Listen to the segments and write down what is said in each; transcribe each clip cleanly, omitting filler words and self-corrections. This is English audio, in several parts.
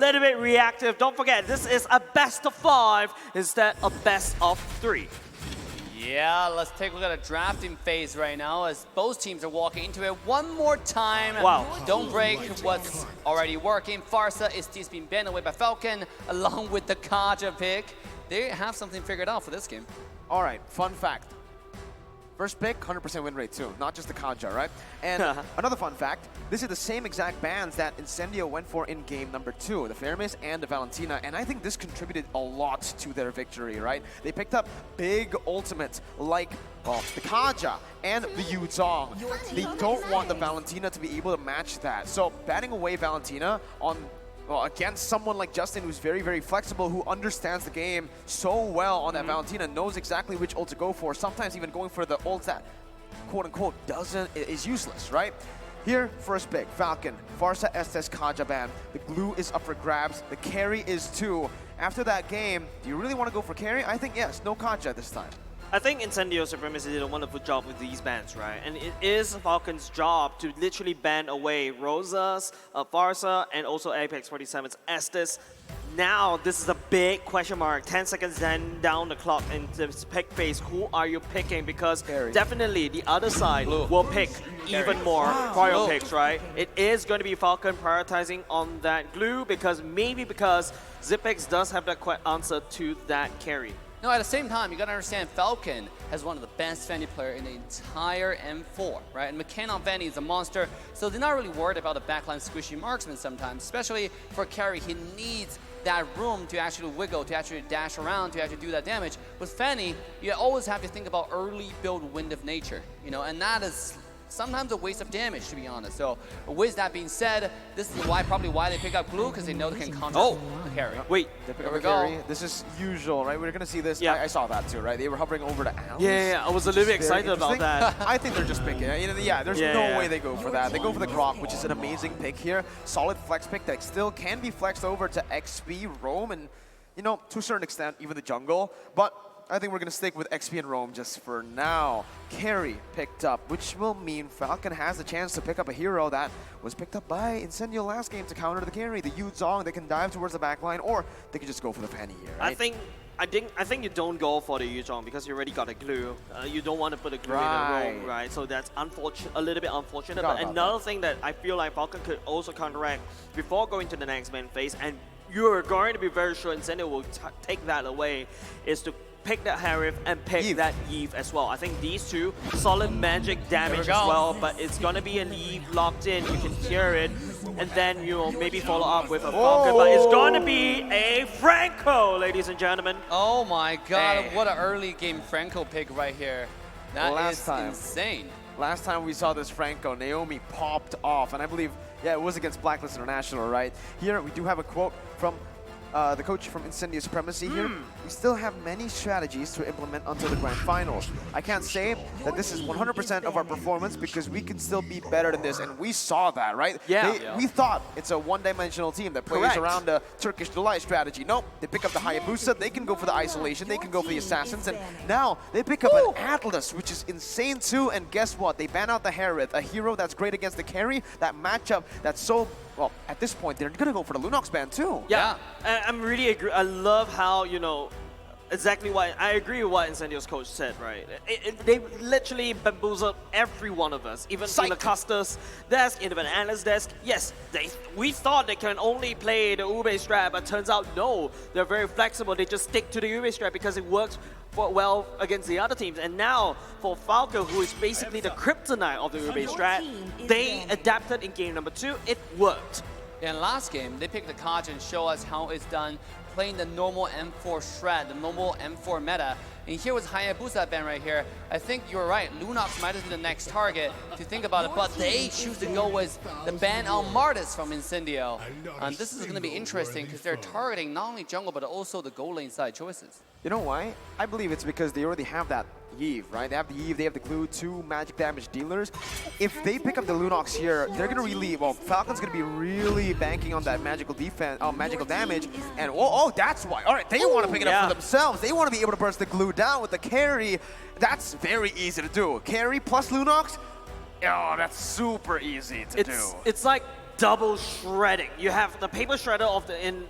little bit reactive. Don't forget, this is a best of 5 instead of best of 3. Yeah, let's take a look at a drafting phase right now as both teams are walking into it one more time. Wow. Don't break what's already working. Farsa is just being banned away by Falcon along with the Kaja pick. They have something figured out for this game. All right, fun fact. First pick, 100% win rate too, not just the Kaja, right? And another fun fact, this is the same exact bans that Incendio went for in game number 2, the Fermis and the Valentina, and I think this contributed a lot to their victory, right? They picked up big ultimates like the Kaja and the Yuzong. They don't want the Valentina to be able to match that. So banning away Valentina on against someone like Justin, who's very, very flexible, who understands the game so well on that Valentina, knows exactly which ult to go for, sometimes even going for the ult that, quote-unquote, is useless, right? Here, first pick, Falcon, Farsa Estes Kaja ban. The glue is up for grabs, the carry is too. After that game, do you really want to go for carry? I think yes, no Kaja this time. I think Incendio Supremacy did a wonderful job with these bans, right? And it is Falcon's job to literally ban away Rosa's, Farsa, and also Apex 47's Estes. Now, this is a big question mark. 10 seconds then down the clock in this pick phase. Who are you picking? Because definitely the other side will pick even more prior picks, right? It is going to be Falcon prioritizing on that glue because Zipex does have that answer to that carry. No, at the same time, you gotta understand Falcon has one of the best Fanny player in the entire M4, right? And McCann on Fanny is a monster, so they're not really worried about the backline squishy marksman sometimes, especially for carry. He needs that room to actually wiggle, to actually dash around, to actually do that damage. With Fanny, you always have to think about early build Wind of Nature, you know, and that is sometimes a waste of damage, to be honest. So with that being said, this is probably why they pick up glue, because they know they can counter the carry. Wait, they pick up the carry. This is usual, right? We're gonna see this. I saw that too, right? They were hovering over to Alice. Yeah, I was a little bit excited about that. I think they're just picking it. You know, there's no way they go for that. They go for the Grok, which is an amazing pick here. Solid flex pick that still can be flexed over to XP, Roam, and you know, to a certain extent, even the jungle. But I think we're going to stick with XP and Roam just for now. Carry picked up, which will mean Falcon has a chance to pick up a hero that was picked up by Incendio last game to counter the carry. The Yuzong, they can dive towards the backline, or they can just go for the Fanny here, right? I think you don't go for the Yuzong because you already got a glue. You don't want to put a glue in a Roam, right? So that's a little bit unfortunate. But another thing that I feel like Falcon could also counteract before going to the next main phase, and you're going to be very sure Incendio will take that away, is to pick that Harif and pick that Eve as well. I think these two, solid magic damage as well, but it's gonna be an Eve locked in, you can hear it, and then you'll maybe follow up with a Falcon, but it's gonna be a Franco, ladies and gentlemen. Oh my god, what an early game Franco pick right here. That is insane. Last time we saw this Franco, Naomi popped off, and I believe, it was against Blacklist International, right? Here we do have a quote from the coach from Incendio Supremacy here. We still have many strategies to implement until the grand finals. I can't say that this is 100% of our performance because we can still be better than this, and we saw that, right? We thought it's a one-dimensional team that plays around the Turkish Delight strategy. Nope, they pick up the Hayabusa, they can go for the isolation, they can go for the assassins, and now they pick up an Atlas, which is insane too, and guess what? They ban out the Harith, a hero that's great against the carry, that matchup that's so, well, at this point, they're gonna go for the Lunox ban too. I'm really agree. I love how, you know, exactly what I agree with what Incendio's coach said, right? They literally bamboozled every one of us, even in the Custer's desk, even the analyst desk. Yes, we thought they can only play the Ube strat, but turns out no, they're very flexible. They just stick to the Ube strat because it works well against the other teams. And now for Falco, who is basically the kryptonite of the Ube strat, they adapted in game number 2. It worked. In last game, they picked the Kaja and show us how it's done playing the normal M4 shred, the normal M4 meta. And here was Hayabusa ban right here. I think you're right, Lunox might have been the next target to think about it, but they choose to go with the ban on Martis from Incendio. And this is going to be interesting because they're targeting not only jungle, but also the goal lane side choices. You know why? I believe it's because they already have that Eve, right? They have the Eve, they have the glue, 2 magic damage dealers. If they pick up the Lunox here, they're gonna really, well, Falcon's gonna be really banking on that magical defense, magical damage, and that's why. All right, they want to pick it up for themselves. They want to be able to burst the glue down with the carry. That's very easy to do. Carry plus Lunox, oh, that's super easy to do. It's like double shredding. You have the paper shredder in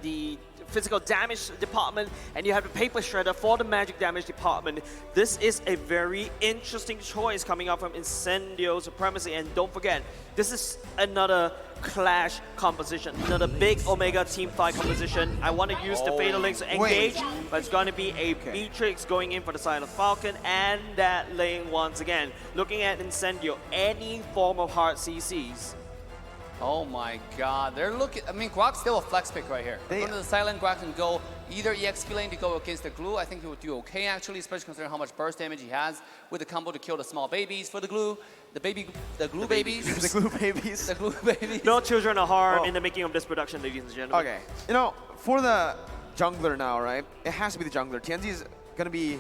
the physical damage department, and you have the paper shredder for the magic damage department. This is a very interesting choice coming up from Incendio Supremacy, and don't forget, this is another Clash composition, another big Omega team fight composition. I want to use the Fatal Links to engage, but it's going to be a Beatrix going in for the side of Falcon, and that lane once again. Looking at Incendio, any form of hard CCs. Oh my god, they're looking, I mean, Guac's still a flex pick right here. Go to the silent, Guac can go either EXP lane to go against the glue. I think he would do okay actually, especially considering how much burst damage he has with the combo to kill the small babies for the glue. The glue babies. The glue babies. The glue babies. No children are harmed in the making of this production, ladies and gentlemen. Okay, you know, for the jungler now, right? It has to be the jungler. TNZ is gonna be,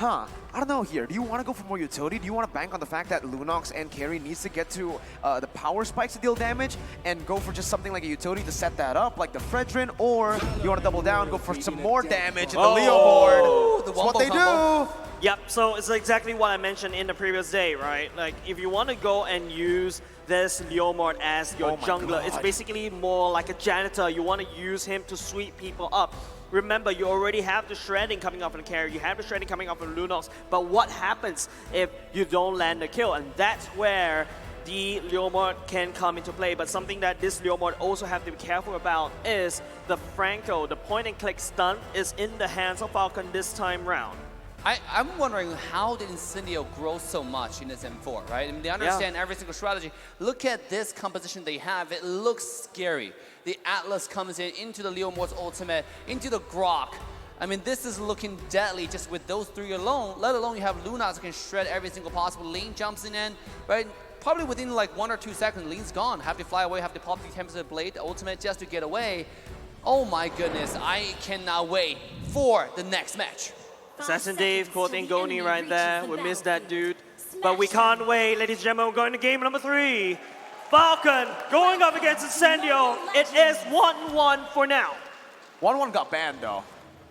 I don't know here. Do you want to go for more utility? Do you want to bank on the fact that Lunox and Carry needs to get to the power spikes to deal damage and go for just something like a utility to set that up, like the Fredrin, or you want to double down, go for some more damage in the Leo board? That's what they do. Yep, so it's exactly what I mentioned in the previous day, right? Like, if you want to go and use this Leomord as your jungler, it's basically more like a janitor. You want to use him to sweep people up. Remember, you already have the shredding coming off in the carry, you have the shredding coming off in Lunox, but what happens if you don't land the kill? And that's where the Leomord can come into play. But something that this Leomord also have to be careful about is the Franco. The point and click stun is in the hands of Falcon this time round. I'm wondering, how did Incendio grow so much in this M4, right? I mean, they understand every single strategy. Look at this composition they have. It looks scary. The Atlas comes in into the Leomord's ultimate, into the Grok. I mean, this is looking deadly just with those three alone, let alone you have Lunox who can shred every single possible. Lane jumps in, right? Probably within like 1 or 2 seconds, Lane's gone. Have to fly away, have to pop the Tempest Blade, the ultimate, just to get away. Oh my goodness, I cannot wait for the next match. Assassin Dave quoting Goni right there. We missed that dude. But we can't wait, ladies and gentlemen. We're going to game number 3. Falcon going up against Incendio. It is 1-1 for now. 1-1 got banned though.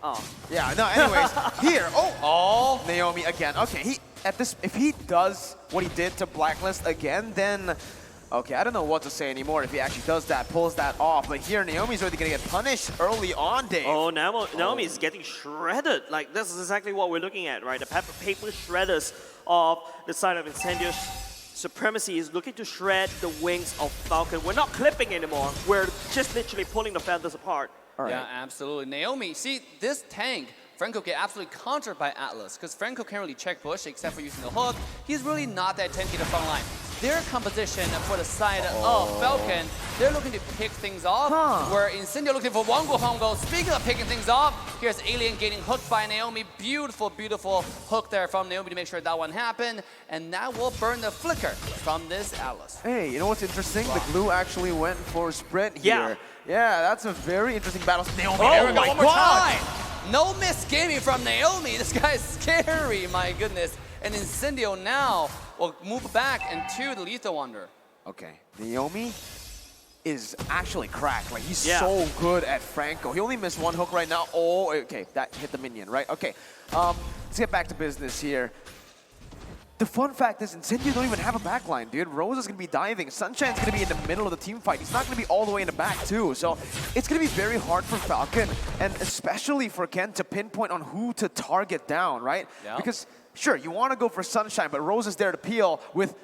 Oh. Yeah, no, anyways, here, Naomi again. Okay, if he does what he did to Blacklist again, then okay, I don't know what to say anymore if he actually does that, pulls that off. But here, Naomi's already going to get punished early on, Dave. Oh, Naomi's getting shredded. Like, this is exactly what we're looking at, right? The paper shredders of the side of Incendio Supremacy is looking to shred the wings of Falcon. We're not clipping anymore. We're just literally pulling the feathers apart. Right. Yeah, absolutely. Naomi, see, this tank, Franco get absolutely countered by Atlas, because Franco can't really check push except for using the hook. He's really not that tanky to front line. Their composition for the side of Falcon, they're looking to pick things off, where Incendio looking for Wongo Hongo. Speaking of picking things off, here's Alien getting hooked by Naomi. Beautiful, beautiful hook there from Naomi to make sure that one happened, and that will burn the flicker from this Atlas. Hey, you know what's interesting? The glue actually went for sprint here. Yeah, that's a very interesting battle. Naomi, there we go, one more time. No misgaming from Naomi. This guy's scary, my goodness. And Incendio now will move back into the Lethal Wonder. Okay, Naomi is actually cracked. Like, he's so good at Franco. He only missed one hook right now. Oh, okay, that hit the minion, right? Okay, let's get back to business here. The fun fact is, Incendio don't even have a backline, dude. Rose is going to be diving. Sunshine's going to be in the middle of the team fight. He's not going to be all the way in the back, too. So it's going to be very hard for Falcon, and especially for Ken, to pinpoint on who to target down, right? Yeah. Because, sure, you want to go for Sunshine, but Rose is there to peel with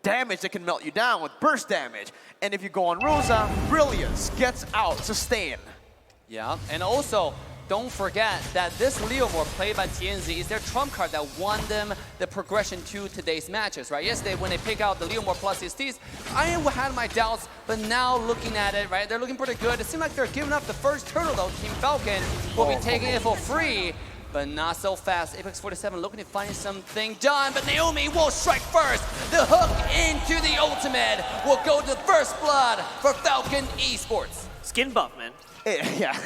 damage that can melt you down, with burst damage. And if you go on Rosa, Brilliance gets out, sustain. Yeah, and also, don't forget that this Leomord played by TNZ is their trump card that won them the progression to today's matches, right? Yesterday, when they pick out the Leomord plus STs, I had my doubts, but now looking at it, right, they're looking pretty good. It seems like they're giving up the first turtle, though. Team Falcon will be taking it for free, but not so fast. Apex 47 looking to find something done, but Naomi will strike first. The hook into the ultimate will go to first blood for Falcon Esports. Skin buff, man. Yeah.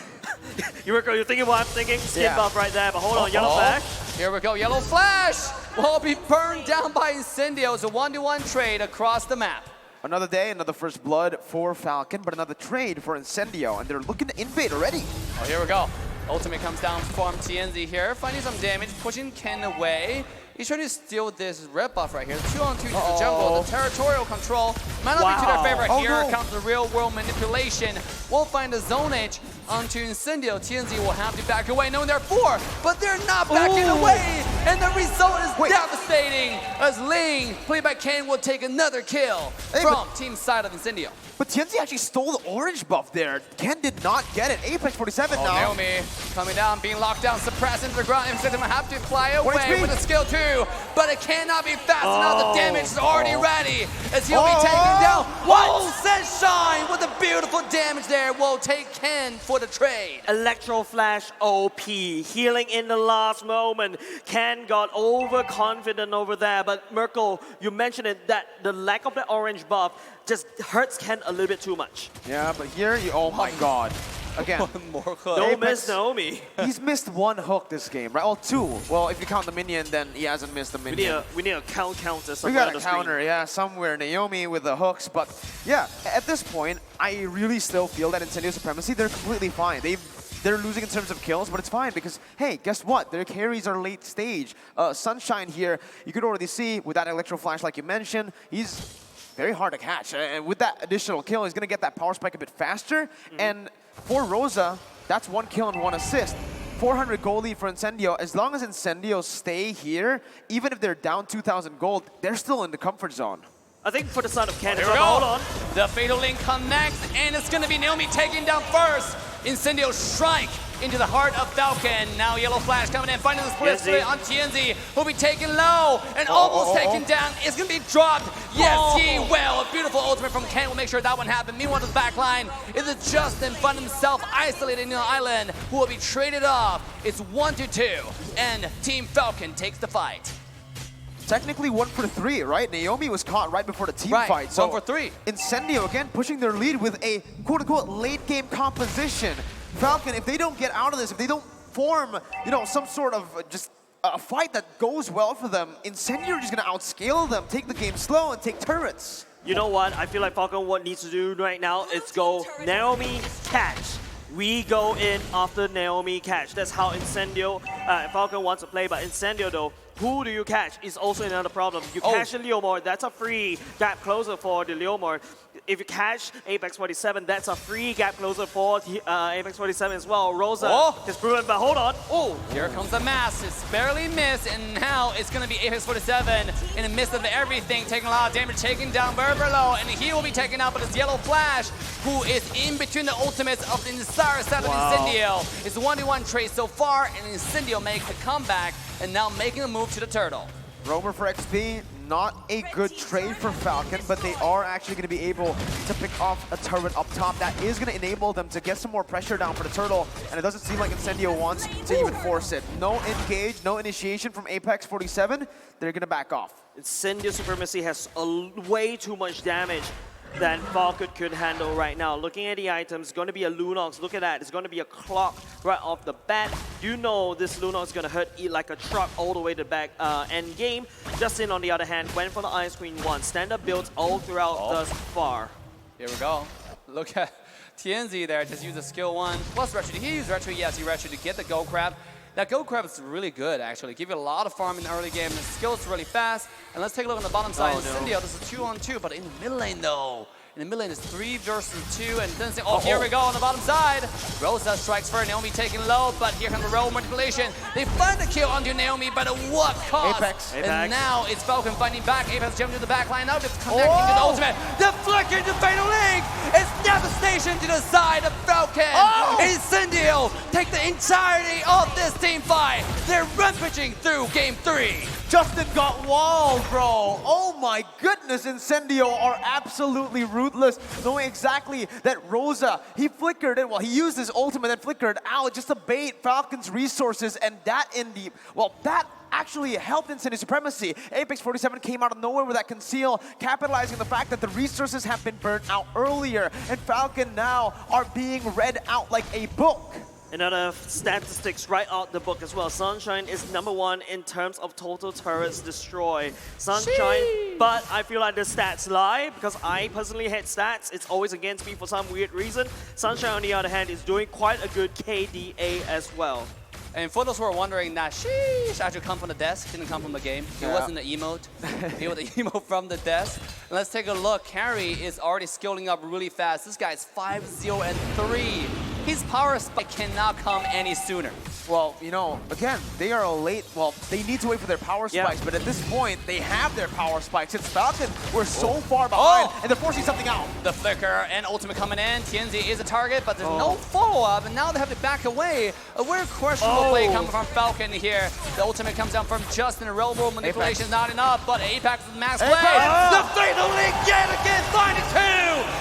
You're thinking what I'm thinking? Skin buff right there, but hold on, yellow flash. Here we go, yellow flash will be burned down by Incendio. It's a 1-to-1 trade across the map. Another day, another first blood for Falcon, but another trade for Incendio, and they're looking to invade already. Oh, here we go. Ultimate comes down from TNZ here, finding some damage, pushing Ken away. He's trying to steal this red buff right here. 2-on-2 to the jungle. The territorial control might not be to their favorite. Here comes the real-world manipulation. We'll find the zone edge onto Incendio. TNZ will have to back away, knowing they're 4, but they're not backing away. And the result is devastating, as Ling, played by Ken, will take another kill from team side of Incendio. But TNZ actually stole the orange buff there. Ken did not get it. Apex 47 now. Naomi coming down, being locked down, suppressed into the ground. Incendio will have to fly away with a skill too, but it cannot be fast enough. The damage is already ready, as he'll be taken down. Whoa, Sunshine with a beautiful damage there will take Ken for the trade. Electro Flash OP, healing in the last moment. Ken got overconfident over there, but Merkel, you mentioned it, that the lack of the orange buff just hurts Ken a little bit too much. Yeah, but here, oh my god. Again, one more hook. Don't miss Naomi. He's missed one hook this game, right? Well, 2. Well, if you count the minion, then he hasn't missed the minion. We need a counter somewhere. We got on a the counter, screen. yeah, somewhere. Naomi with the hooks, but yeah, at this point, I really still feel that Incendio Supremacy, they're completely fine. They're losing in terms of kills, but it's fine because, hey, guess what? Their carries are late stage. Sunshine here, you could already see with that Electro Flash, like you mentioned, he's very hard to catch. And with that additional kill, he's going to get that power spike a bit faster. And for Rosa, that's 1 kill and 1 assist. 400 gold lead for Incendio. As long as Incendio stay here, even if they're down 2,000 gold, they're still in the comfort zone. I think for the side of Ken, hold on. The Fatal Link connects, and it's going to be Naomi taking down first. Incendio strike into the heart of Falcon. Now Yellow Flash coming in, finding the split on TNZ, who'll be taken low and almost taken down. It's going to be dropped. Yes, he will. A beautiful ultimate from Ken will make sure that one happens. Meanwhile, the back line is it Justin finding himself isolated in the island, who will be traded off. It's 1-2, and Team Falcon takes the fight. Technically 1 for 3, right? Naomi was caught right before the team fight. So 1 for 3. Incendio again pushing their lead with a quote-unquote late game composition. Falcon, if they don't get out of this, if they don't form, you know, some sort of just a fight that goes well for them, Incendio are just gonna outscale them, take the game slow and take turrets. You know what? I feel like Falcon what needs to do right now is go Naomi catch. We go in after Naomi catch. That's how Incendio, Falcon wants to play, but Incendio though, who do you catch is also another problem. You catch the Leomord, that's a free gap closer for the Leomord. If you catch Apex 47, that's a free gap closer for Apex 47 as well. Rosa is proven, but hold on. Here comes the mass. It's barely missed, and now it's going to be Apex 47 in the midst of everything, taking a lot of damage, taking down very low, and he will be taken out by this Yellow Flash, who is in between the ultimates of the entire side of Incendio. It's a 1v1 trade so far, and Incendio makes a comeback, and now making a move to the turtle. Roamer for XP, not a good trade for Falcon, but they are actually going to be able to pick off a turret up top. That is going to enable them to get some more pressure down for the turtle, and it doesn't seem like Incendio wants to even force it. No engage, no initiation from Apex 47. They're going to back off. Incendio Supremacy has way too much damage than Falcon could handle right now. Looking at the items, it's going to be a Lunox. Look at that. It's going to be a clock right off the bat. You know this Lunox is going to hurt like a truck all the way to the back end game. Justin, on the other hand, went for the Ice Queen 1. Standard builds all throughout thus far. Here we go. Look at TNZ there. Just use a skill 1 plus retro. Did he use retro? Yes, he retro to get the gold crab. That gold crab is really good, actually. Give you a lot of farm in the early game. The skill's really fast. And let's take a look on the bottom side. Incendio, this is 2-on-2, but in the mid lane, though. In the mid lane, it's 3 versus 2, and then here we go on the bottom side. Rosa strikes for Naomi, taking low, but here comes the roll manipulation. They find the kill onto Naomi, but at what cost? Apex. And now it's Falcon fighting back. Apex jumping to the back line, now just connecting to the ultimate. The flicker to Fatal Link! It's devastation to the side of Falcon! Incendio take the entirety of this team fight. They're rampaging through game 3. Justin got walled, bro. Oh my goodness, Incendio are absolutely ruthless, knowing exactly that Rosa, he flickered it, well, he used his ultimate and flickered out just to bait Falcon's resources, and that that actually helped Incendio Supremacy. Apex 47 came out of nowhere with that conceal, capitalizing on the fact that the resources have been burnt out earlier, and Falcon now are being read out like a book. Another statistics right out the book as well. Sunshine is #1 in terms of total turrets destroyed. Sunshine, but I feel like the stats lie because I personally hate stats. It's always against me for some weird reason. Sunshine, on the other hand, is doing quite a good KDA as well. And for those who are wondering, that sheesh actually come from the desk, didn't come from the game. It wasn't an emote. It was an emote from the desk. And let's take a look. Carry is already scaling up really fast. This guy is 5-0 and 3. His power spike cannot come any sooner. Well, you know, again, they are late. Well, they need to wait for their power spikes, but at this point, they have their power spikes. It's Falcon. We're so far behind, and they're forcing something out. The flicker and ultimate coming in. TNZ is a target, but there's no follow-up, and now they have to back away. A weird questionable play coming from Falcon here. The ultimate comes down from Justin. Real world manipulation is not enough, but Apex with max play. The fatal link yet again, find it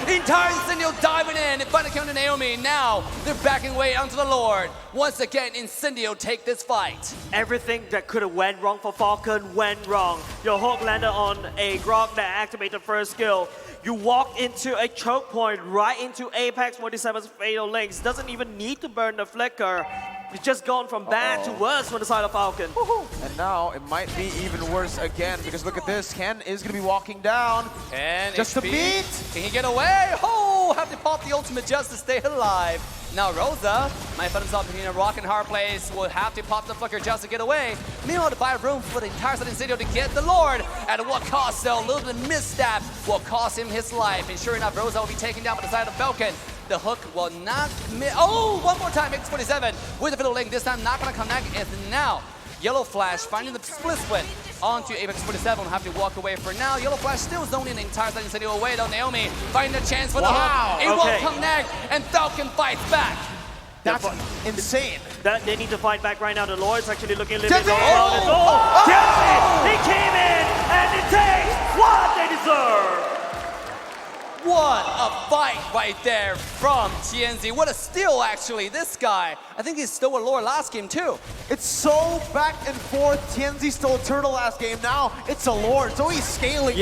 2! Entire Incendio diving in, and finally coming to Naomi. Now they're backing away onto the Lord. Once again, Incendio take this fight. Everything that could have went wrong for Falcon went wrong. Your hook landed on a Grog that activated first skill. You walk into a choke point right into Apex 47's fatal links. Doesn't even need to burn the flicker. It's just gone from bad to worse for the side of Falcon. And now it might be even worse again, because look at this. Ken is going to be walking down. And just HP, a beat. Can he get away? Oh, have to pop the ultimate just to stay alive. Now Rosa might find himself in a rock and hard place. Will have to pop the flicker just to get away. Meanwhile, to buy room for the entire side of Incendio to get the Lord. At what cost, though? A little bit of misstep will cost him his life. And sure enough, Rosa will be taken down by the side of Falcon. The hook will not miss. Oh, one more time, X47 with the fiddle link. This time not going to connect. It's now Yellow Flash finding the split onto Apex 47. Will have to walk away for now. Yellow Flash still zoning the entire side Incendio away, though. Naomi finding the chance for the hook. It won't connect, and Falcon fights back. That's insane. They need to fight back right now. The Lord's actually looking a little bit low. He came in and he takes what they deserve. What a fight right there from TNZ. What a steal, actually. This guy, I think he stole a lore last game, too. It's so back and forth. TNZ stole a turtle last game. Now it's a lord, so he's scaling, too.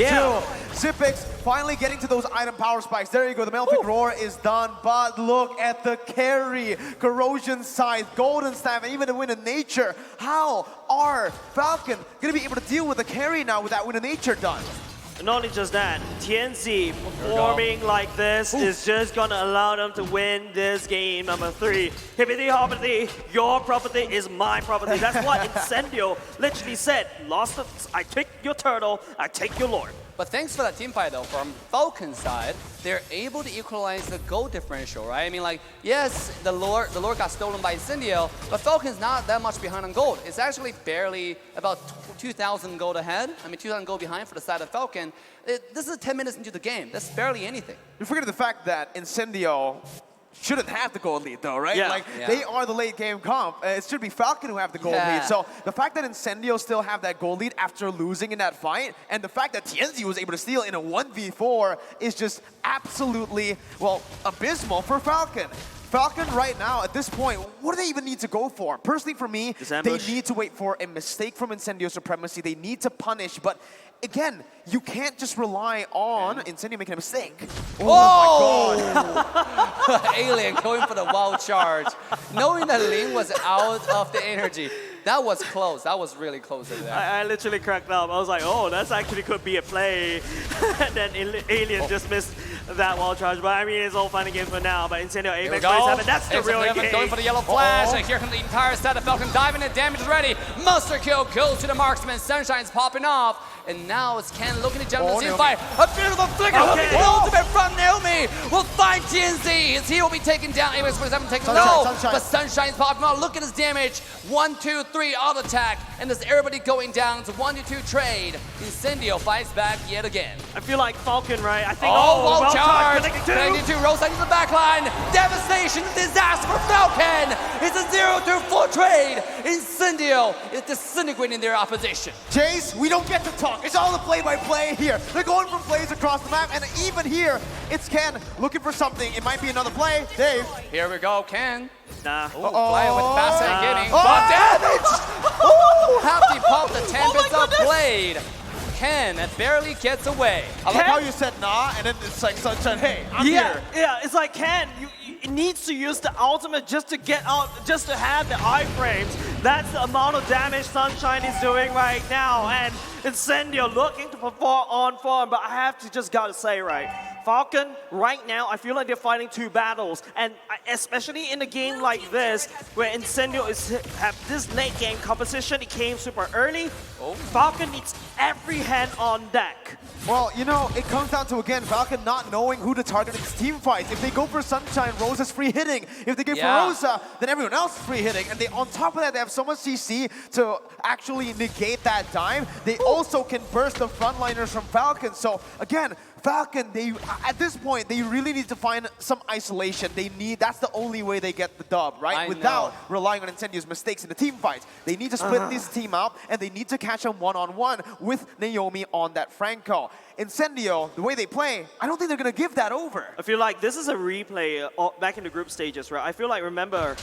Zipix finally getting to those item power spikes. There you go. The Malefic Roar is done, but look at the carry. Corrosion Scythe, Golden Staff, and even the Wind of Nature. How are Falcon going to be able to deal with the carry now with that Wind of Nature done? Not only just that, TNZ performing like this is just gonna allow them to win this game number 3. Hippity hoppity, your property is my property. That's what Incendio literally said. I take your turtle, I take your lord. But thanks for that team fight, though. From Falcon's side, they're able to equalize the gold differential, right? I mean, like, yes, the lore got stolen by Incendio, but Falcon's not that much behind on gold. It's actually barely about 2,000 gold ahead. I mean, 2,000 gold behind for the side of Falcon. This is 10 minutes into the game. That's barely anything. You're forgetting the fact that Incendio shouldn't have the gold lead, though, right? They are the late game comp. It should be Falcon who have the gold lead. So the fact that Incendio still have that gold lead after losing in that fight, and the fact that TNZ was able to steal in a 1v4 is just absolutely, well, abysmal for Falcon. Falcon right now, at this point, what do they even need to go for? Personally, for me, they need to wait for a mistake from Incendio Supremacy. They need to punish, but again, you can't just rely on Incendio making a mistake. Oh my god! Alien going for the wild charge. Knowing that Ling was out of the energy. That was close. That was really close over there. I literally cracked up. I was like, oh, that's actually could be a play. And then Alien just missed that wall charge. But I mean, it's all fun and games for now. But Incendio Apex 47, that's the real game. Going for the yellow flash. And here comes the entire set of Falcon diving in. Damage is ready. Monster kill goes to the marksman. Sunshine's popping off. And now it's Ken looking to jump into the fight. A beautiful flicker. The ultimate from Naomi will find TNZ. As he will be taken down. Apex 47 takes low. But Sunshine's popping off. Look at his damage. 1, 2, 3 auto attack. And there's everybody going down to 1-2 trade. Incendio fights back yet again. I feel like Falcon, right? I think wall charge. Connecting to Rosa into the back line. Devastation, disaster for Falcon. It's a 0-4 trade. Incendio is disintegrating their opposition. Jace, we don't get to talk. It's all the play-by-play here. They're going for plays across the map, and even here, it's Ken looking for something. It might be another play. Dave. Here we go, Ken. Nah. Flying with fast and getting. But damage! Have to pop the 10 bits of blade. Ken barely gets away. I love how you said nah, and then it's like Sunshine, hey, I'm here. Yeah, it's like Ken, you needs to use the ultimate just to get out, just to have the iframes. That's the amount of damage Sunshine is doing right now. And Incendio looking to perform on form, but I have to just gotta say, right, Falcon, right now, I feel like they're fighting two battles. And especially in a game like this, where Incendio have this late game composition, it came super early. Falcon needs every hand on deck. Well, you know, it comes down to, again, Falcon not knowing who to target in this team fight. If they go for Sunshine, Rosa's free hitting. If they go for Rosa, then everyone else is free hitting. And they, on top of that, they have so much CC to actually negate that dive. They also can burst the frontliners from Falcon. So, again, Falcon, they at this point, they really need to find some isolation. That's the only way they get the dub, right? Without relying on Incendio's mistakes in the team fights. They need to split this team up, and they need to catch them one-on-one with Naomi on that Franco. Incendio, the way they play, I don't think they're going to give that over. I feel like this is a replay back in the group stages, right? I feel like, remember,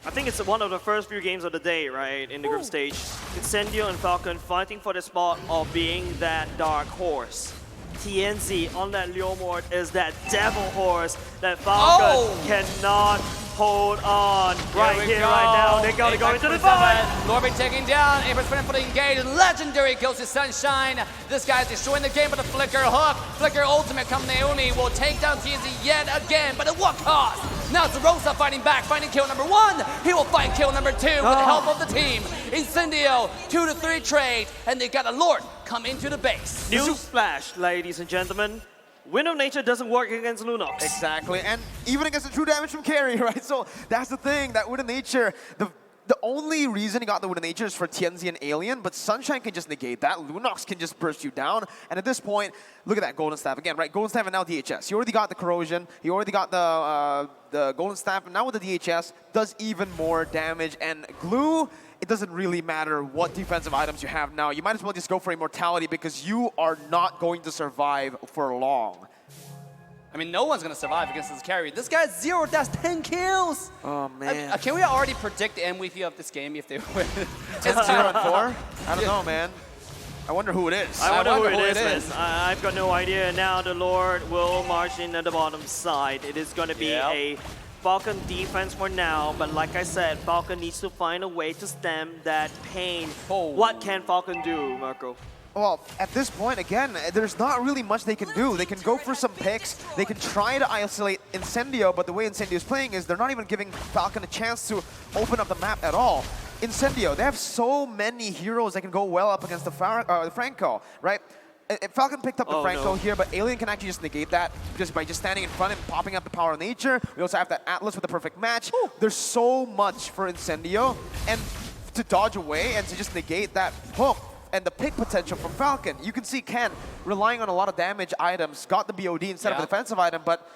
I think it's one of the first few games of the day, right, in the group stage. Incendio and Falcon fighting for the spot of being that dark horse. TNZ on that Leomord is that devil horse that Falcon cannot hold on. Right here, right now, they're going to go into the fight. Lorbeck taking down, Apex running for the engage. Legendary goes to Sunshine. This guy's destroying the game with a Flicker hook. Flicker ultimate come Naomi will take down TNZ yet again, but at what cost? Now it's Rosa fighting back, finding kill number 1. He will find kill number 2 with the help of the team. Incendio, 2 to 3 trade, and they got a Lord come into the base. Newsflash, ladies and gentlemen. Wind of Nature doesn't work against Lunox. Exactly, and even against the true damage from carry, right? So that's the thing, that Wind of Nature, the only reason he got the Wind of Nature is for TNZ and Alien, but Sunshine can just negate that. Lunox can just burst you down, and at this point, look at that Golden Staff again, right? Golden Staff and now DHS. He already got the Corrosion, he already got the Golden Staff, and now with the DHS, does even more damage, and Glue, it doesn't really matter what defensive items you have now. You might as well just go for Immortality because you are not going to survive for long. I mean, no one's going to survive against this carry. This guy's 0, that's 10 kills. Oh, man. Can we already predict the MVP of this game if they win? It's 0-4? I don't know, man. I wonder who it is. I wonder who it is. I've got no idea. Now the Lord will march in at the bottom side. It is going to be a Falcon defense for now, but like I said, Falcon needs to find a way to stem that pain. What can Falcon do, Marco? Well, at this point, again, there's not really much they can do. They can go for some picks. They can try to isolate Incendio, but the way Incendio is playing is they're not even giving Falcon a chance to open up the map at all. Incendio, they have so many heroes that can go well up against the Franco, right? Falcon picked up the Franco here, but Alien can actually just negate that just by just standing in front and popping up the Power of Nature. We also have that Atlas with the perfect match. There's so much for Incendio, and to dodge away and to just negate that hook and the pick potential from Falcon. You can see Ken relying on a lot of damage items, got the BOD instead of a defensive item, but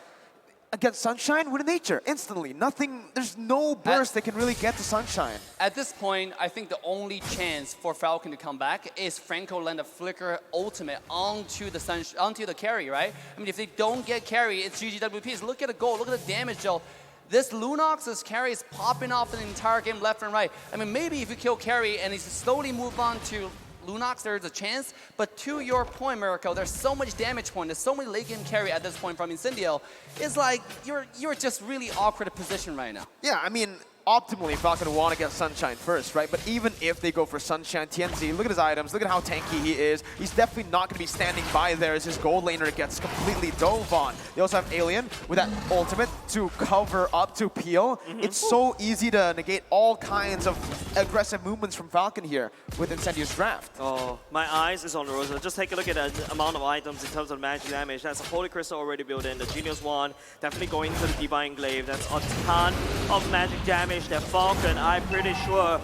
against Sunshine, Wind of Nature, instantly. Nothing, there's no burst that can really get to Sunshine. At this point, I think the only chance for Falcon to come back is Franco land a Flicker ultimate onto the carry, right? I mean, if they don't get carry, it's GGWPs. Look at the goal, look at the damage, Joe. This Lunox's carry is popping off the entire game left and right. I mean, maybe if you kill carry and he slowly move on to Lunox, there's a chance, but to your point, Miracle, there's so much damage point, there's so many late game carry at this point from Incendio. It's like, you're just really awkward position right now. Yeah, I mean, optimally, Falcon want to get Sunshine first, right? But even if they go for Sunshine, TNZ, look at his items, look at how tanky he is. He's definitely not going to be standing by there as his gold laner gets completely dove on. They also have Alien with that ultimate to cover up, to peel. It's so easy to negate all kinds of aggressive movements from Falcon here with Incendio's draft. Oh, my eyes is on Rosa. Just take a look at the amount of items in terms of magic damage. That's a Holy Crystal already built in. The Genius Wand definitely going to the Divine Glaive. That's a ton of magic damage. That Falcon, I'm pretty sure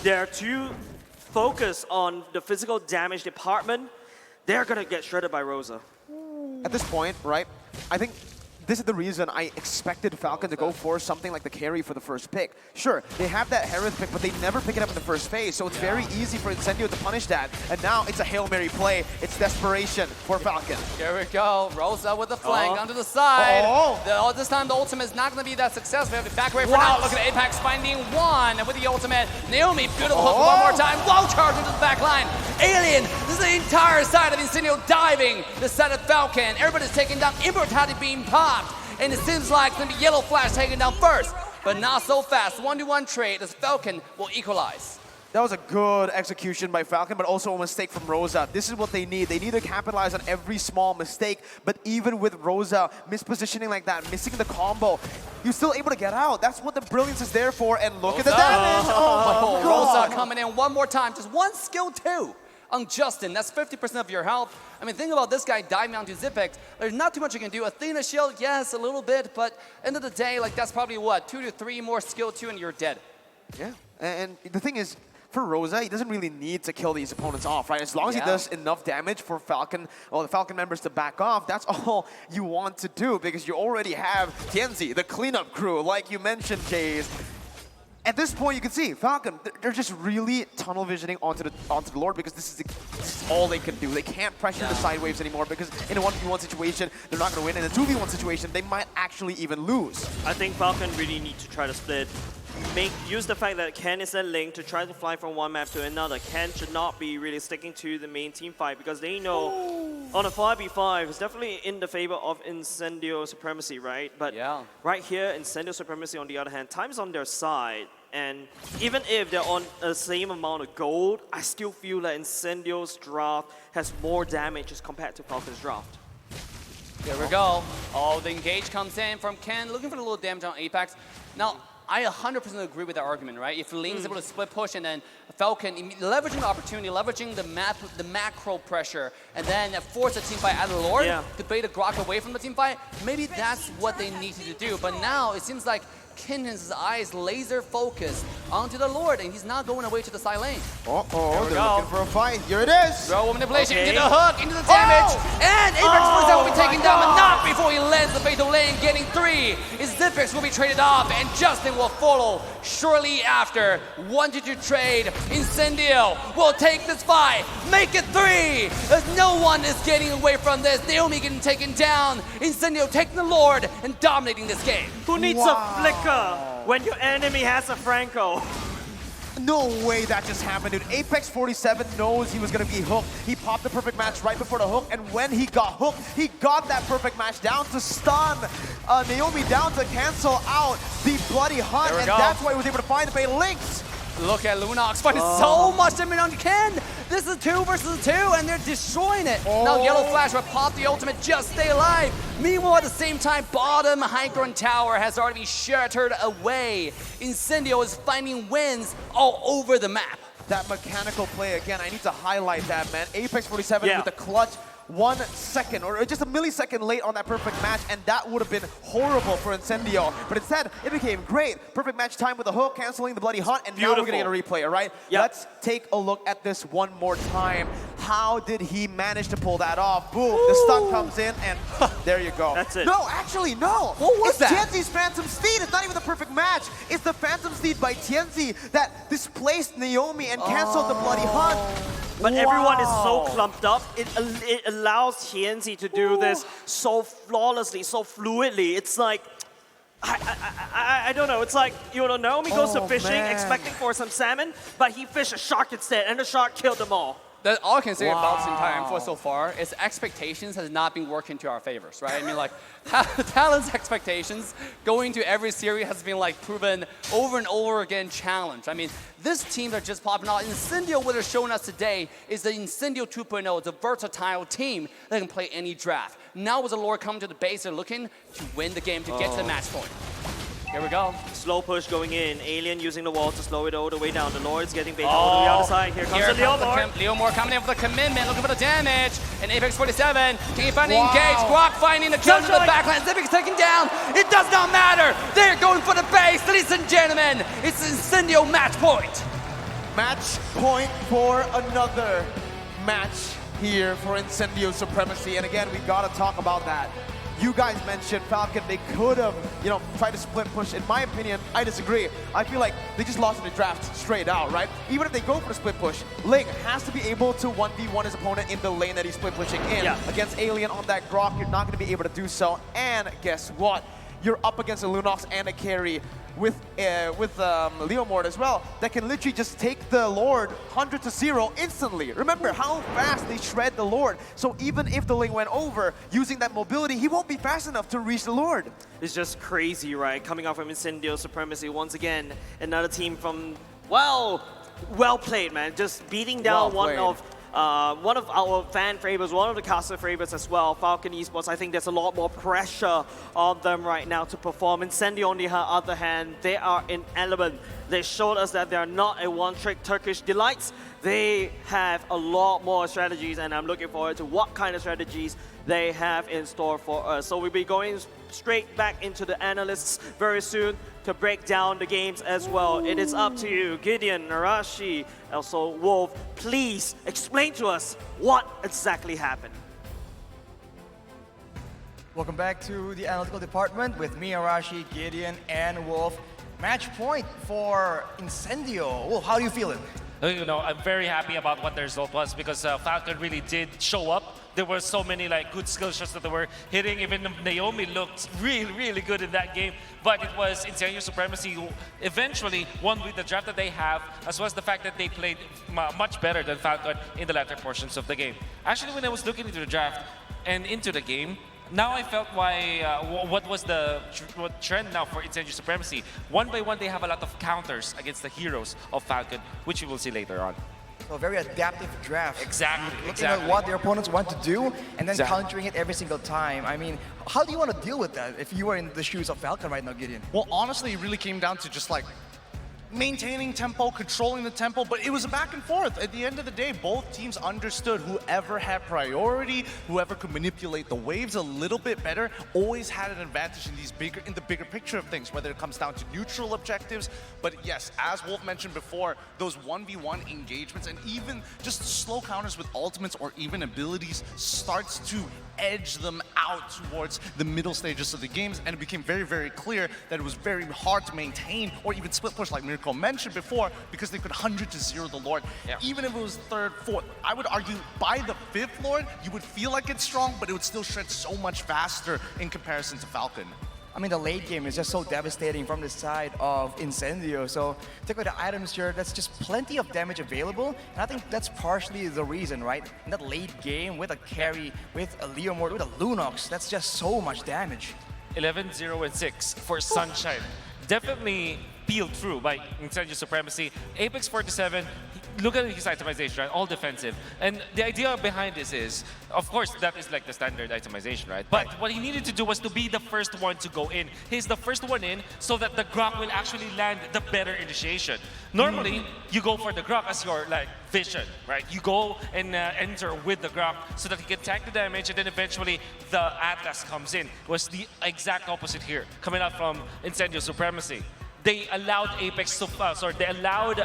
they're too focused on the physical damage department. They're gonna get shredded by Rosa. At this point, right, I think this is the reason I expected Falcon to go for something like the carry for the first pick. Sure, they have that Hereth pick, but they never pick it up in the first phase, so it's very easy for Incendio to punish that. And now it's a Hail Mary play. It's desperation for Falcon. Here we go. Rosa with the flank onto the side. This time the ultimate is not going to be that successful. We have to back away for now. Look at Apex finding one with the ultimate. Naomi, beautiful hook one more time. Whoa, charge into the back line. Alien, this is the entire side of Incendio diving. The side of Falcon. Everybody's taking down. Immortality being popped. And it seems like it's going to be Yellow Flash taken down first. But not so fast. 1-to-1 trade as Falcon will equalize. That was a good execution by Falcon, but also a mistake from Rosa. This is what they need. They need to capitalize on every small mistake, but even with Rosa mispositioning like that, missing the combo, you're still able to get out. That's what the brilliance is there for, and look at the damage! Oh my God! Rosa coming in one more time, just one skill two on Justin. That's 50% of your health. I mean, think about this guy diving down to Zipex. There's not too much you can do. Athena shield, yes, a little bit, but end of the day, like that's probably what, 2 to 3 more skill 2 and you're dead. Yeah, and the thing is, for Rosa, he doesn't really need to kill these opponents off, right? As long as he does enough damage for Falcon, or the Falcon members to back off, that's all you want to do, because you already have Tianzi, the cleanup crew, like you mentioned, Jays. At this point, you can see Falcon, they're just really tunnel visioning onto the Lord, because this is all they can do. They can't pressure the side waves anymore, because in a 1v1 situation, they're not going to win. In a 2v1 situation, they might actually even lose. I think Falcon really need to try to split. Use the fact that Ken is a link to try to fly from one map to another. Ken should not be really sticking to the main team fight, because they know on a 5v5, it's definitely in the favor of Incendio Supremacy, right? But right here, Incendio Supremacy, on the other hand, time's on their side. And even if they're on the same amount of gold, I still feel that Incendio's draft has more damage as compared to Falcon's draft. There we go. Oh, the engage comes in from Ken, looking for a little damage on Apex. Now, I 100% agree with that argument, right? If Ling's able to split push and then Falcon leveraging the opportunity, leveraging the macro pressure, and then force a team fight at the Lord to bait a Grok away from the team fight, maybe that's what they needed to do. But now it seems like Kinden's eyes laser focused onto the Lord, and he's not going away to the side lane. They're looking for a fight. Here it is. Throw manipulation into the hook, into the damage, and Apex will be taken down, but not before he lands the fatal lane, getting 3. His Zipex will be traded off, and Justin will follow shortly after. 1-2 trade. Incendio will take this fight, make it 3. As no one is getting away from this. Naomi getting taken down. Incendio taking the Lord and dominating this game. Who needs a flicker when your enemy has a Franco? No way that just happened, dude. Apex 47 knows he was going to be hooked. He popped the perfect match right before the hook, and when he got hooked, he got that perfect match down to stun Naomi, down to cancel out the bloody hunt, and that's why he was able to find the bait links. Look at Lunox finding so much damage on Ken. This is 2 versus 2, and they're destroying it. Now Yellow Flash will pop the ultimate, just stay alive. Meanwhile, at the same time, bottom high ground tower has already been shattered away. Incendio is finding wins all over the map. That mechanical play again, I need to highlight that, man. Apex 47 with the clutch. 1 second, or just a millisecond late on that perfect match, and that would have been horrible for Incendio. But instead, it became great. Perfect match time with the hook, canceling the bloody hunt, and now we're going to get a replay, all right? Let's take a look at this one more time. How did he manage to pull that off? Boom, the stun comes in, and there you go. That's it. No, actually, no. What was that? It's Tianzi's Phantom Steed. It's not even the perfect match. It's the Phantom Steed by Tianzi that displaced Naomi and canceled the bloody hunt. But everyone is so clumped up. It allows Tianzi to do this so flawlessly, so fluidly. It's like, I don't know. It's like, you know, Naomi goes to fishing, expecting for some salmon, but he fished a shark instead, and the shark killed them all. That's all I can say about this entire M4 so far is expectations has not been working to our favors, right? I mean, like, Talon's expectations going to every series has been, like, proven over and over again challenged. I mean, this team that just popping out, Incendio, what they're showing us today is the Incendio 2.0. It's a versatile team that can play any draft. Now with the Lord coming to the base, they're looking to win the game, to get to the match point. Here we go. Slow push going in. Alien using the wall to slow it all the way down. The Lord's getting bait all the way outside. Here comes the Leomore. Leomore coming in for the commitment, looking for the damage. And Apex 47, can he find the engage? Grok finding the kill to the backline. Zipex taken down. It does not matter. They're going for the base. Ladies and gentlemen, it's Incendio match point. Match point for another match here for Incendio Supremacy. And again, we got to talk about that. You guys mentioned Falcon, they could have, you know, tried to split push. In my opinion, I disagree. I feel like they just lost in the draft straight out, right? Even if they go for the split push, Ling has to be able to 1v1 his opponent in the lane that he's split pushing in. Against Alien on that Grok, you're not going to be able to do so. And guess what? You're up against a Lunox and a carry with Leomord as well that can literally just take the Lord 100 to 0 instantly. Remember how fast they shred the Lord. So even if the Ling went over, using that mobility, he won't be fast enough to reach the Lord. It's just crazy, right? Coming out from Incendio Supremacy once again. Another team from, well, well played, man. Just beating down one of our fan favorites, one of the caster favorites as well, Falcon Esports. I think there's a lot more pressure on them right now to perform. Incendio, on the other hand, they are in element. They showed us that they are not a one-trick Turkish delights. They have a lot more strategies, and I'm looking forward to what kind of strategies they have in store for us. So we'll be going straight back into the analysts very soon to break down the games as well. It is up to you, Gideon, Narashi, also Wolf. Please explain to us what exactly happened. Welcome back to the analytical department with me, Arashi, Gideon, and Wolf. Match point for Incendio. Wolf, how do you feel it? You know, I'm very happy about what the result was because Falcon really did show up. There were so many good skill shots that they were hitting. Even Naomi looked really good in that game. But it was Incendio Supremacy who eventually won with the draft that they have, as well as the fact that they played much better than Falcon in the latter portions of the game. Actually, when I was looking into the draft and into the game, now I felt what was the trend now for Incendio Supremacy. One by one, they have a lot of counters against the heroes of Falcon, which we will see later on. So a very adaptive draft. Exactly. Looking at what their opponents want to do and then countering it every single time. I mean, how do you want to deal with that if you were in the shoes of Falcon right now, Gideon? Well, honestly, it really came down to just maintaining tempo, controlling the tempo, but it was a back and forth. At the end of the day, both teams understood whoever had priority, whoever could manipulate the waves a little bit better, always had an advantage in the bigger picture of things, whether it comes down to neutral objectives. But yes, as Wolf mentioned before, those 1v1 engagements and even just slow counters with ultimates or even abilities starts to edge them out towards the middle stages of the games, and it became very clear that it was very hard to maintain or even split push like Mirko mentioned before, because they could 100-0 the Lord. Yeah. Even if it was third, fourth, I would argue by the fifth Lord, you would feel like it's strong, but it would still shred so much faster in comparison to Falcon. I mean, the late game is just so devastating from the side of Incendio. So take away the items here, that's just plenty of damage available. And I think that's partially the reason, right? In that late game with a carry, with a Leomord, with a Lunox, that's just so much damage. 11, 0, and 6 for Sunshine. Definitely peeled through by Incendio Supremacy. Apex 47, look at his itemization, right? All defensive. And the idea behind this is, of course, that is like the standard itemization, right? But what he needed to do was to be the first one to go in. He's the first one in so that the Grok will actually land the better initiation. Normally, you go for the Grok as your vision, right? You go and enter with the Grok so that he can tank the damage, and then eventually the Atlas comes in. It was the exact opposite here, coming out from Incendio Supremacy. They allowed Apex to, they allowed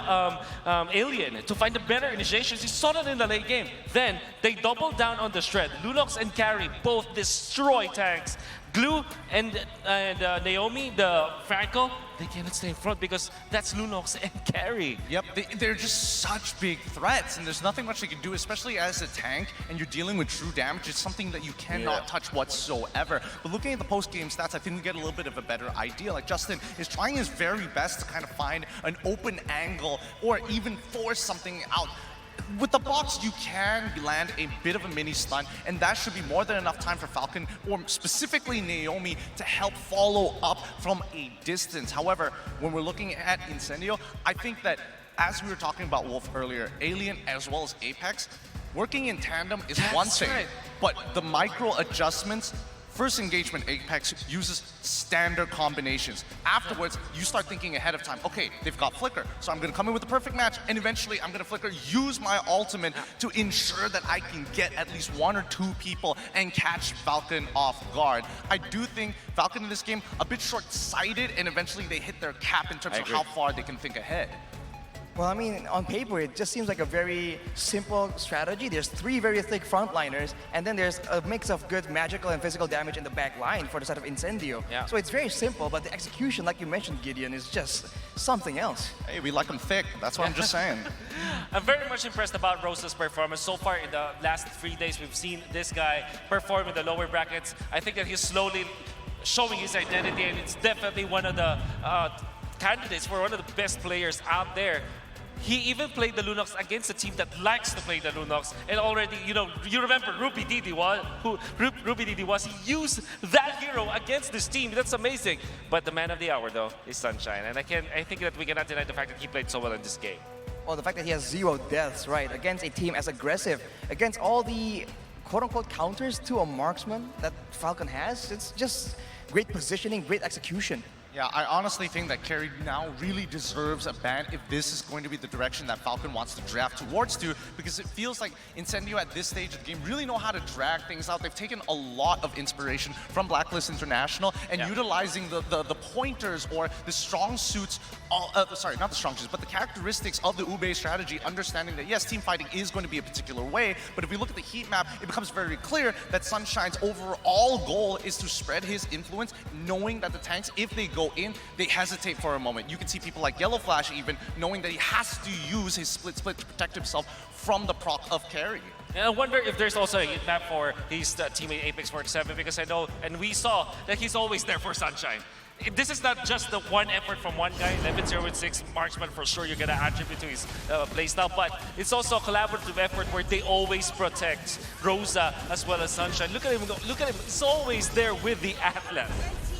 Alien to find a better initiations. You saw that in the late game. Then they doubled down on the shred. Lunox and Carry both destroy tanks. Glue and Naomi, the Franco, they cannot stay in front because that's Lunox and Carry. Yep, they're just such big threats, and there's nothing much you can do, especially as a tank, and you're dealing with true damage. It's something that you cannot touch whatsoever. But looking at the post-game stats, I think we get a little bit of a better idea. Like, Justin is trying his very best to kind of find an open angle or even force something out. With the box, you can land a bit of a mini stun, and that should be more than enough time for Falcon, or specifically Naomi, to help follow up from a distance. However, when we're looking at Incendio, I think that, as we were talking about Wolf earlier, Alien as well as Apex, working in tandem is one thing, but the micro adjustments. First engagement, Apex uses standard combinations. Afterwards, you start thinking ahead of time. Okay, they've got Flicker, so I'm gonna come in with the perfect match, and eventually I'm gonna Flicker, use my ultimate to ensure that I can get at least 1 or 2 people and catch Falcon off guard. I do think Falcon in this game, a bit short-sighted, and eventually they hit their cap in terms of how far they can think ahead. Well, I mean, on paper, it just seems like a very simple strategy. There's 3 very thick frontliners, and then there's a mix of good magical and physical damage in the back line for the side of Incendio. Yeah. So it's very simple, but the execution, like you mentioned, Gideon, is just something else. Hey, we like them thick. That's what I'm just saying. I'm very much impressed about Rosa's performance. So far in the last 3 days, we've seen this guy perform in the lower brackets. I think that he's slowly showing his identity, and it's definitely one of the candidates for one of the best players out there. He even played the Lunox against a team that likes to play the Lunox, and already, you know, you remember Ruby Didi was, he used that hero against this team. That's amazing. But the man of the hour, though, is Sunshine, and I think that we cannot deny the fact that he played so well in this game. Well, the fact that he has 0 deaths, right, against a team as aggressive, against all the quote-unquote counters to a marksman that Falcon has, it's just great positioning, great execution. Yeah, I honestly think that Carry now really deserves a ban if this is going to be the direction that Falcon wants to draft towards because it feels like Incendio at this stage of the game really know how to drag things out. They've taken a lot of inspiration from Blacklist International and utilizing the pointers or the strong suits, sorry, not the strong suits, but the characteristics of the Ube strategy, understanding that yes, team fighting is going to be a particular way, but if we look at the heat map, it becomes very clear that Sunshine's overall goal is to spread his influence, knowing that the tanks, if they go in, they hesitate for a moment. You can see people like Yellow Flash even knowing that he has to use his split to protect himself from the proc of Carry. And I wonder if there's also a heat map for his teammate Apex 47 because I know, and we saw that he's always there for Sunshine. This is not just the one effort from one guy, 11-0-6 marksman for sure you're gonna attribute to his playstyle, but it's also a collaborative effort where they always protect Rosa as well as Sunshine. Look at him, he's always there with the Atlas.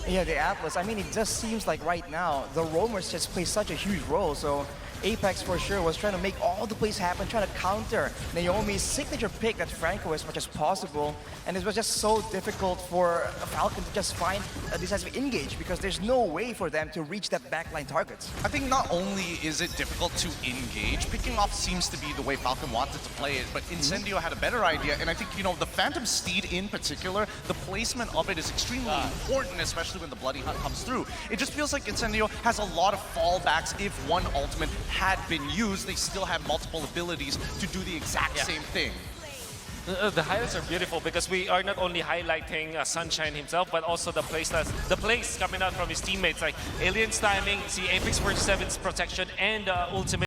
Yeah, the Atlas. I mean, it just seems like right now, the roamers just play such a huge role. So Apex for sure was trying to make all the plays happen, trying to counter Naomi's signature pick that Franco as much as possible. And it was just so difficult for Falcon to just find a decisive engage because there's no way for them to reach that backline targets. I think not only is it difficult to engage, picking off seems to be the way Falcon wanted to play it, but Incendio had a better idea, and I think, you know, the Phantom Steed in particular, the placement of it is extremely important, especially when the Bloody Hunt comes through. It just feels like Incendio has a lot of fallbacks. If one ultimate had been used, they still have multiple abilities to do the exact same thing. The highlights are beautiful because we are not only highlighting Sunshine himself, but also the plays coming out from his teammates, like Alien's timing, see Apex 47's protection, and ultimate.